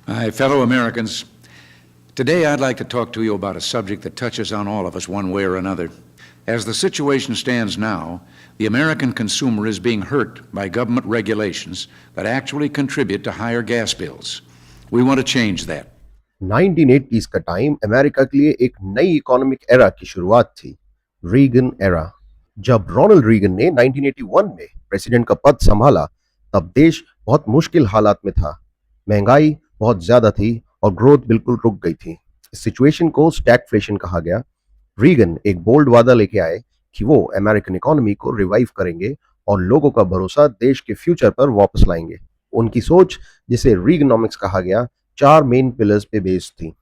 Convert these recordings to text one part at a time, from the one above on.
My fellow Americans, today I'd like to talk to you about a subject that touches on all of us one way or another. As the situation stands now, the American consumer is being hurt by government regulations that actually contribute to higher gas bills. We want to change that. 1980s का time America के लिए एक नई economic era की शुरुआत थी, Regan era. जब Ronald Reagan ने 1981 में प्रेसिडेंट का पद संभाला, तब देश बहुत मुश्किल हालात में था। महंगाई बहुत ज्यादा थी और ग्रोथ बिल्कुल रुक गई थी। इस सिचुएशन को स्टैगफ्लेशन कहा गया। रीगन एक बोल्ड वादा लेके आए कि वो अमेरिकन इकोनॉमी को रिवाइव करेंगे और लोगों का भरोसा देश के फ्यूचर पर वापस लाएंगे। उनकी सोच, जिसे रीगनॉमिक्स कहा गया, 4 मेन पिलर्स पे बेस्ड थी: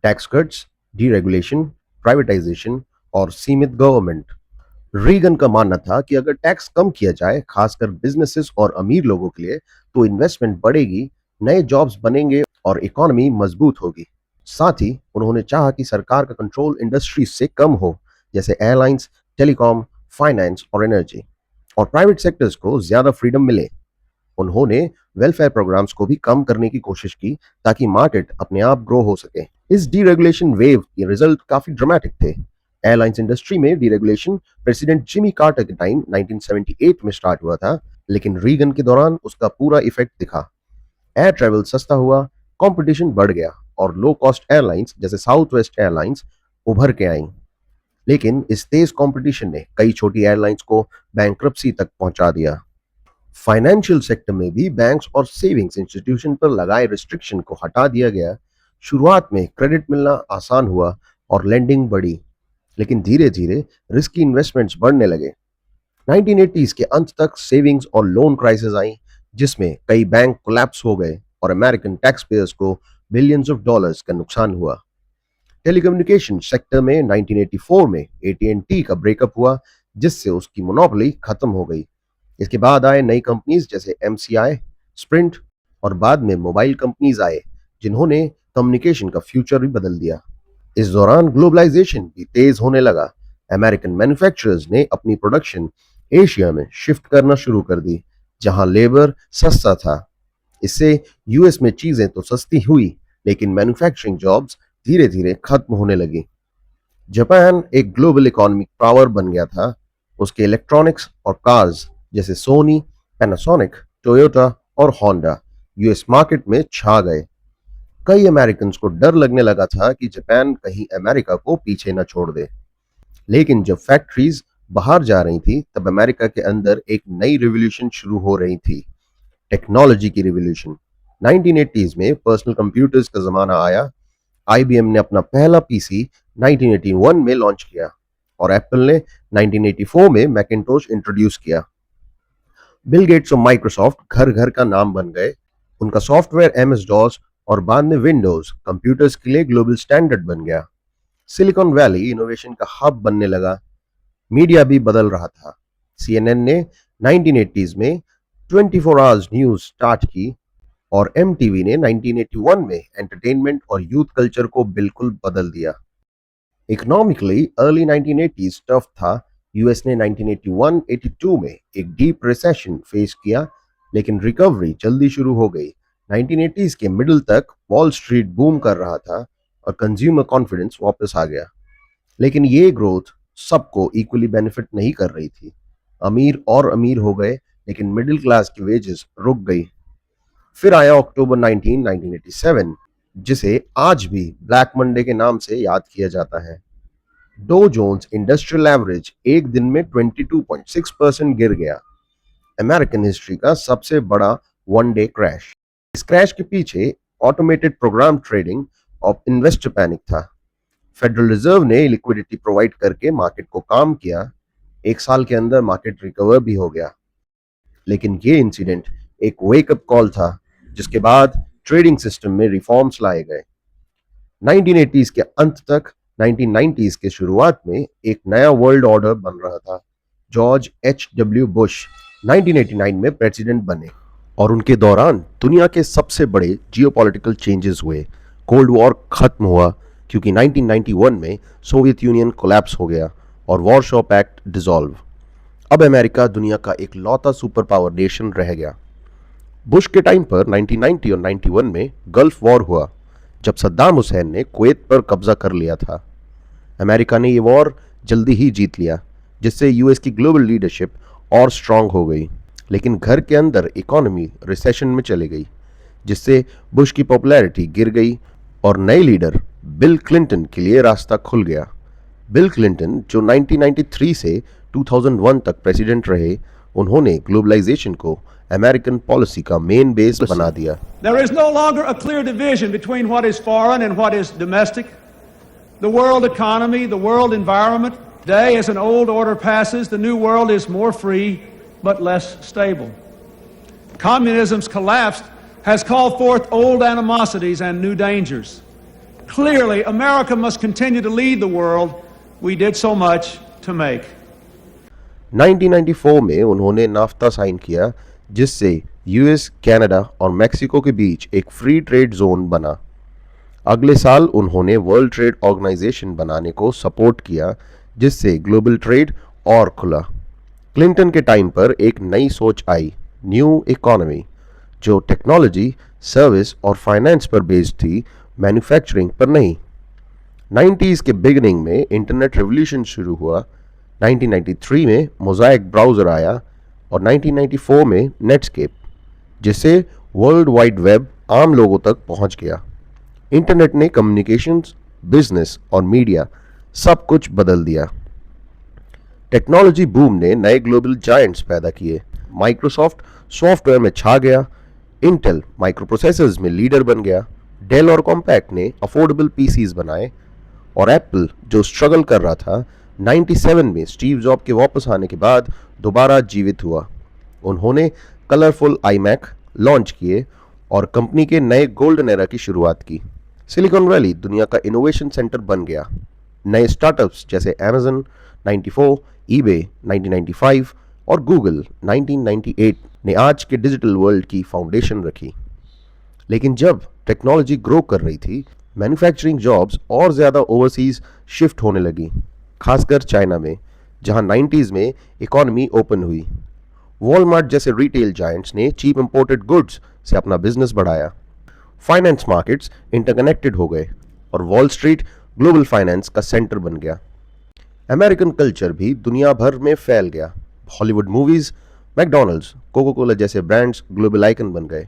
टैक्स कट्स, डीरेगुलेशन, प्राइवेटाइजेशन और सीमित गवर्नमेंट। रीगन का मानना था कि अगर टैक्स कम किया जाए, खासकर बिजनेसेस और अमीर लोगों के लिए, तो इन्वेस्टमेंट बढ़ेगी, नए जॉब्स बनेंगे और इकोनॉमी मजबूत होगी। साथ ही उन्होंने चाहा कि सरकार का कंट्रोल इंडस्ट्रीज से कम हो, जैसे एयरलाइंस, टेलीकॉम, फाइनेंस और एनर्जी, और प्राइवेट सेक्टर्स को ज्यादा फ्रीडम मिले। उन्होंने वेलफेयर प्रोग्राम्स को भी कम करने की कोशिश की ताकि मार्केट अपने आप ग्रो हो सके। इस डीरेगुलेशन वेव के रिजल्ट काफी ड्रामेटिक थे। एयरलाइंस इंडस्ट्री में डीरेगुलेशन प्रेसिडेंट जिमी कार्टर के टाइम 1978 में स्टार्ट हुआ था, लेकिन रीगन के दौरान उसका पूरा इफेक्ट दिखा। एयर ट्रैवल सस्ता हुआ, कंपटीशन बढ़ गया और लो कॉस्ट एयरलाइंस जैसे साउथ वेस्ट एयरलाइंस उभर के आईं। लेकिन इस तेज कंपटीशन ने कई छोटी एयरलाइंस को बैंक्रप्सी तक पहुंचा दिया। फाइनेंशियल सेक्टर में भी बैंक्स और सेविंग्स इंस्टीट्यूशन पर लगाए रिस्ट्रिक्शन को हटा दिया गया। शुरुआत में क्रेडिट मिलना आसान हुआ और लेंडिंग बढ़ी, लेकिन धीरे धीरे रिस्की इन्वेस्टमेंट्स बढ़ने लगे। 1980s के अंत तक सेविंग्स और लोन क्राइसिस आई, जिसमें कई बैंक कोलैप्स हो गए और अमेरिकन टैक्स पेयर्स को बिलियंस ऑफ डॉलर्स का नुकसान हुआ। टेलीकम्युनिकेशन सेक्टर में 1984 में AT&T का ब्रेकअप हुआ, जिससे उसकी मोनोपोली खत्म हो गई। इसके बाद आए नई कंपनीज जैसे MCI, स्प्रिंट और बाद में मोबाइल कंपनीज आए, जिन्होंने कम्युनिकेशन का फ्यूचर भी बदल दिया। इस दौरान ग्लोबलाइजेशन भी तेज होने लगा। अमेरिकन मैन्युफैक्चरर्स ने अपनी प्रोडक्शन एशिया में शिफ्ट करना शुरू कर दी, जहां लेबर सस्ता था। इससे यूएस में चीजें तो सस्ती हुई, लेकिन मैन्युफैक्चरिंग जॉब्स धीरे धीरे खत्म होने लगी। जापान एक ग्लोबल इकोनॉमिक पावर बन गया था। उसके इलेक्ट्रॉनिक्स और कार्स जैसे सोनी, पैनासोनिक, टोयोटा और होंडा यूएस मार्केट में छा गए। कई अमेरिकन को डर लगने लगा था कि जापान कहीं अमेरिका को पीछे न छोड़ दे। लेकिन जब फैक्ट्रीज बाहर जा रही थी, तब अमेरिका के अंदर एक नई रिवॉल्यूशन शुरू हो रही थी, टेक्नोलॉजी की रिवॉल्यूशन। 1980s में पर्सनल कंप्यूटर्स का जमाना आया। IBM ने अपना पहला PC 1981 में लॉन्च किया और एप्पल ने 1984 में मैकिन्टोश इंट्रोड्यूस किया। बिल गेट्स और माइक्रोसॉफ्ट घर घर का नाम बन गए। उनका सॉफ्टवेयर MS-DOS और बाद में विंडोज कंप्यूटर्स के लिए ग्लोबल स्टैंडर्ड बन गया। सिलिकॉन वैली इनोवेशन का हब बनने लगा। मीडिया भी बदल रहा था। CNN ने 1980s में 24 आवर्स न्यूज स्टार्ट की और MTV ने 1981 में एंटरटेनमेंट और यूथ कल्चर को बिल्कुल बदल दिया। इकोनॉमिकली अर्ली 1980s टफ था। यूएस ने 1981-82 में एक डीप रिसेशन फेस किया, लेकिन रिकवरी जल्दी शुरू हो गई। 1980s के मिडिल तक वॉल स्ट्रीट बूम कर रहा था और कंज्यूमर कॉन्फिडेंस वापस आ गया। लेकिन ये ग्रोथ सबको इक्वली बेनिफिट नहीं कर रही थी। अमीर और अमीर हो गए, लेकिन मिडिल क्लास की वेजेस रुक गई। फिर आया अक्टूबर 1987, जिसे आज भी ब्लैक मंडे के नाम से याद किया जाता है। डो जोन्स इंडस्ट्रियल एवरेज एक दिन में 22.6% गिर गया, अमेरिकन हिस्ट्री का सबसे बड़ा वन डे क्रैश। इस क्रैश के पीछे ऑटोमेटेड प्रोग्राम ट्रेडिंग और इन्वेस्टर पैनिक था। फेडरल रिजर्व ने लिक्विडिटी प्रोवाइड करके मार्केट को काम किया। एक साल के अंदर मार्केट रिकवर भी हो गया। लेकिन ये इंसिडेंट एक वेकअप कॉल था, जिसके बाद ट्रेडिंग सिस्टम में रिफॉर्म्स लाए गए। 1980s के अंत तक 1990s के शुरुआत में एक नया वर्ल्ड ऑर्डर बन रहा था। George H.W. बुश 1989 में प्रेसिडेंट बने और उनके दौरान दुनिया के सबसे बड़े जियोपॉलिटिकल चेंजेस हुए। कोल्ड वॉर खत्म हुआ क्योंकि 1991 में सोवियत यूनियन कोलैप्स हो गया और वॉरशॉ पैक्ट डिसॉल्व। अब अमेरिका दुनिया का एक लौता सुपर पावर नेशन रह गया। बुश के टाइम पर 1990 और 91 में गल्फ वॉर हुआ, जब सद्दाम हुसैन ने कुवैत पर कब्जा कर लिया था। अमेरिका ने ये वॉर जल्दी ही जीत लिया, जिससे यूएस की ग्लोबल लीडरशिप और स्ट्रांग हो गई। लेकिन घर के अंदर इकोनॉमी रिसेशन में चली गई, जिससे बुश की पॉपुलैरिटी गिर गई और नए लीडर बिल क्लिंटन के लिए रास्ता खुल गया। बिल क्लिंटन, जो 1993 से 2001 तक प्रेसिडेंट रहे, उन्होंने ग्लोबलाइजेशन को अमेरिकन पॉलिसी का मेन बेस बना दिया। There is no longer a clear division between what is foreign and what is domestic. The world economy, the world environment. Today, as an old order passes, the new world is more free but less stable. Communism's collapse has called forth old animosities and new dangers. Clearly, America must continue to lead the world we did so much to make. 1994 में उन्होंने naphtha sign किया, जिससे US, Canada और Mexico के बीच एक free trade zone बना। अगले साल उन्होंने वर्ल्ड ट्रेड ऑर्गेनाइजेशन बनाने को सपोर्ट किया, जिससे ग्लोबल ट्रेड और खुला। क्लिंटन के टाइम पर एक नई सोच आई, न्यू इकोनॉमी, जो टेक्नोलॉजी, सर्विस और फाइनेंस पर बेस्ड थी, मैन्युफैक्चरिंग पर नहीं। 90s के बिगिनिंग में इंटरनेट रेवोल्यूशन शुरू हुआ। 1993 में मोज़ाइक ब्राउज़र आया और 1994 में नेटस्केप, जिससे वर्ल्ड वाइड वेब आम लोगों तक पहुंच गया। इंटरनेट ने कम्युनिकेशंस, बिजनेस और मीडिया सब कुछ बदल दिया। टेक्नोलॉजी बूम ने नए ग्लोबल जायंट्स पैदा किए। माइक्रोसॉफ्ट सॉफ्टवेयर में छा गया, इंटेल माइक्रोप्रोसेसर्स में लीडर बन गया, डेल और कॉम्पैक्ट ने अफोर्डेबल पीसीज बनाए, और एप्पल, जो स्ट्रगल कर रहा था, 97 में स्टीव जॉब के वापस आने के बाद दोबारा जीवित हुआ। उन्होंने कलरफुल आईमैक लॉन्च किए और कंपनी के नए गोल्डन एरा की शुरुआत की। सिलिकॉन वैली दुनिया का इनोवेशन सेंटर बन गया। नए स्टार्टअप्स जैसे अमेजन 94, ईबे 1995 और गूगल 1998 ने आज के डिजिटल वर्ल्ड की फाउंडेशन रखी। लेकिन जब टेक्नोलॉजी ग्रो कर रही थी, मैन्युफैक्चरिंग जॉब्स और ज़्यादा ओवरसीज शिफ्ट होने लगी, खासकर चाइना में, जहां 90s में इकोनॉमी ओपन हुई। वॉलमार्ट जैसे रिटेल जायंट्स ने चीप इंपोर्टेड गुड्स से अपना बिजनेस बढ़ाया। फाइनेंस मार्केट्स इंटरकनेक्टेड हो गए और वॉल स्ट्रीट ग्लोबल फाइनेंस का सेंटर बन गया। अमेरिकन कल्चर भी दुनिया भर में फैल गया। Hollywood movies, McDonald's, Coca Cola जैसे ब्रांड्स ग्लोबल आइकन बन गए।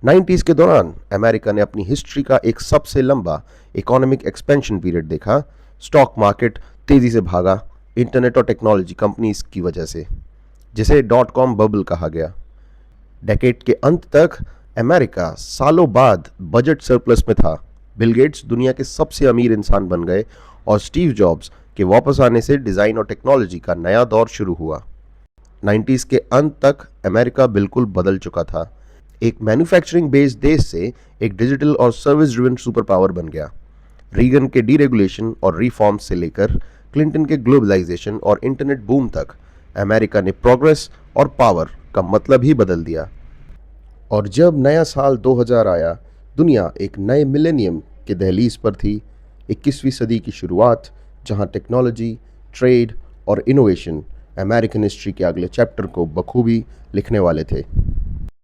90s के दौरान अमेरिका ने अपनी हिस्ट्री का एक सबसे लंबा इकोनॉमिक एक्सपेंशन पीरियड देखा। स्टॉक मार्केट तेजी से भागा, इंटरनेट और टेक्नोलॉजी कंपनीज की वजह से, जिसे .com बबल कहा गया। डेकेड के अंत तक अमेरिका सालों बाद बजट सरप्लस में था। बिल गेट्स दुनिया के सबसे अमीर इंसान बन गए और स्टीव जॉब्स के वापस आने से डिज़ाइन और टेक्नोलॉजी का नया दौर शुरू हुआ। 90s के अंत तक अमेरिका बिल्कुल बदल चुका था। एक मैन्युफैक्चरिंग बेस्ड देश से एक डिजिटल और सर्विस ड्रिवन सुपर पावर बन गया। रीगन के डीरेगुलेशन और रिफॉर्म्स से लेकर क्लिंटन के ग्लोबलाइजेशन और इंटरनेट बूम तक अमेरिका ने प्रोग्रेस और पावर का मतलब ही बदल दिया। और जब नया साल 2000 आया, दुनिया एक नए मिलेनियम के दहलीज पर थी। 21वीं सदी की शुरुआत, जहां टेक्नोलॉजी, ट्रेड और इनोवेशन अमेरिकन हिस्ट्री के अगले चैप्टर को बखूबी लिखने वाले थे।